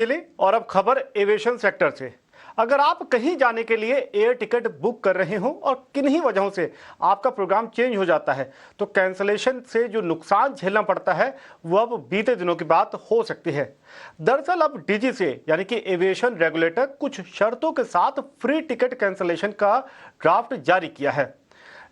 चलिए और अब खबर एविएशन सेक्टर से। अगर आप कहीं जाने के लिए एयर टिकट बुक कर रहे हो और किन्हीं वजहों से आपका प्रोग्राम चेंज हो जाता है तो कैंसलेशन से जो नुकसान झेलना पड़ता है वो अब बीते दिनों की बात हो सकती है। दरअसल अब डीजीसीए यानी कि एविएशन रेगुलेटर कुछ शर्तों के साथ फ्री टिकट कैंसलेशन का ड्राफ्ट जारी किया है।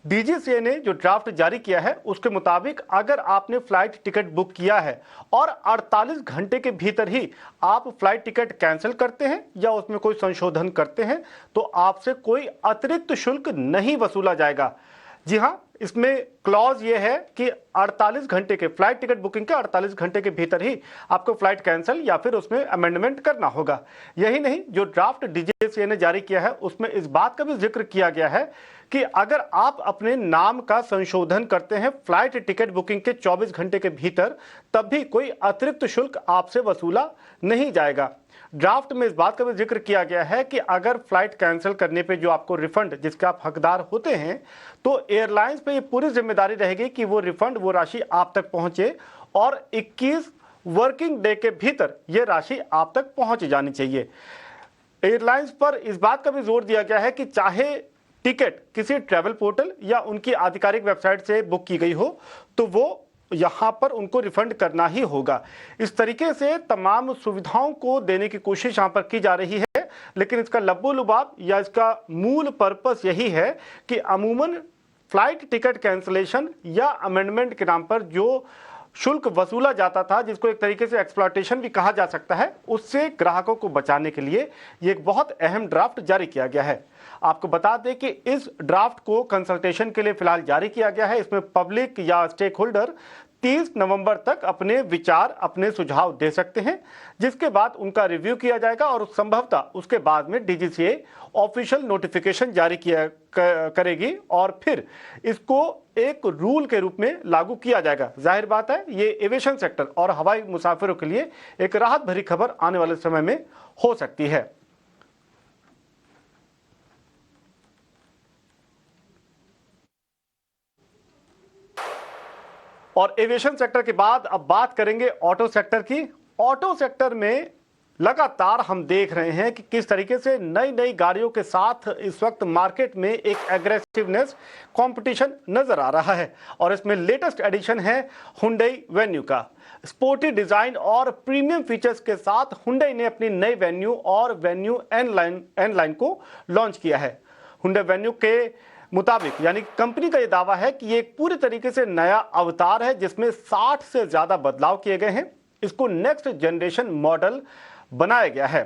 डीजीसीए ने जो ड्राफ्ट जारी किया है उसके मुताबिक अगर आपने फ्लाइट टिकट बुक किया है और 48 घंटे के भीतर ही आप फ्लाइट टिकट कैंसिल करते हैं या उसमें कोई संशोधन करते हैं तो आपसे कोई अतिरिक्त शुल्क नहीं वसूला जाएगा। जी हां, इसमें क्लॉज ये है कि 48 घंटे के फ्लाइट टिकट बुकिंग के 48 घंटे के भीतर ही आपको फ्लाइट कैंसिल या फिर उसमें अमेंडमेंट करना होगा। यही नहीं, जो ड्राफ्ट डीजीसीए ने जारी किया है उसमें इस बात का भी जिक्र किया गया है कि अगर आप अपने नाम का संशोधन करते हैं फ्लाइट टिकट बुकिंग के 24 घंटे के भीतर तब भी कोई अतिरिक्त शुल्क आपसे वसूला नहीं जाएगा। ड्राफ्ट में इस बात का भी जिक्र किया गया है कि अगर फ्लाइट कैंसिल करने पे जो आपको रिफंड जिसके आप हकदार होते हैं तो एयरलाइंस पे ये पूरी जिम्मेदारी रहेगी कि वो रिफंड वो राशि आप तक पहुंचे और 21 वर्किंग डे के भीतर ये राशि आप तक पहुंच जानी चाहिए। एयरलाइंस पर इस बात का भी जोर दिया गया है कि चाहे टिकट किसी ट्रैवल पोर्टल या उनकी आधिकारिक वेबसाइट से बुक की गई हो तो वो यहाँ पर उनको रिफंड करना ही होगा। इस तरीके से तमाम सुविधाओं को देने की कोशिश यहाँ पर की जा रही है, लेकिन इसका लब्बो लुबाब या इसका मूल पर्पस यही है कि अमूमन फ्लाइट टिकट कैंसलेशन या अमेंडमेंट के नाम पर जो शुल्क वसूला जाता था, जिसको एक तरीके से एक्सप्लॉयटेशन भी कहा जा सकता है, उससे ग्राहकों को बचाने के लिए ये एक बहुत अहम ड्राफ्ट जारी किया गया है। आपको बता दें कि इस ड्राफ्ट को कंसल्टेशन के लिए फिलहाल जारी किया गया है। इसमें पब्लिक या स्टेक होल्डर 30 नवंबर तक अपने विचार अपने सुझाव दे सकते हैं, जिसके बाद उनका रिव्यू किया जाएगा और संभवतः उसके बाद में डीजीसीए ऑफिशियल नोटिफिकेशन जारी किया करेगी और फिर इसको एक रूल के रूप में लागू किया जाएगा। जाहिर बात है ये एविएशन सेक्टर और हवाई मुसाफिरों के लिए एक राहत भरी खबर आने वाले समय में हो सकती है। और एविएशन सेक्टर के बाद अब बात करेंगे ऑटो सेक्टर की। ऑटो सेक्टर में लगातार हम देख रहे हैं कि किस तरीके से नई नई गाड़ियों के साथ इस वक्त मार्केट में एक एग्रेसिवनेस कंपटीशन नजर आ रहा है और इसमें लेटेस्ट एडिशन है हुंडई वेन्यू का। स्पोर्टी डिजाइन और प्रीमियम फीचर्स के साथ हुंडई ने अपनी नई वेन्यू और वेन्यू एन लाइन को लॉन्च किया है। हुंडई वेन्यू के मुताबिक यानी कंपनी का यह दावा है कि ये एक पूरी तरीके से नया अवतार है जिसमें 60 से ज्यादा बदलाव किए गए हैं। इसको नेक्स्ट जनरेशन मॉडल बनाया गया है।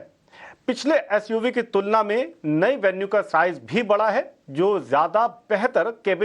पिछले एसयूवी की तुलना में नई वेन्यू का साइज भी बड़ा है जो ज्यादा बेहतर केबिन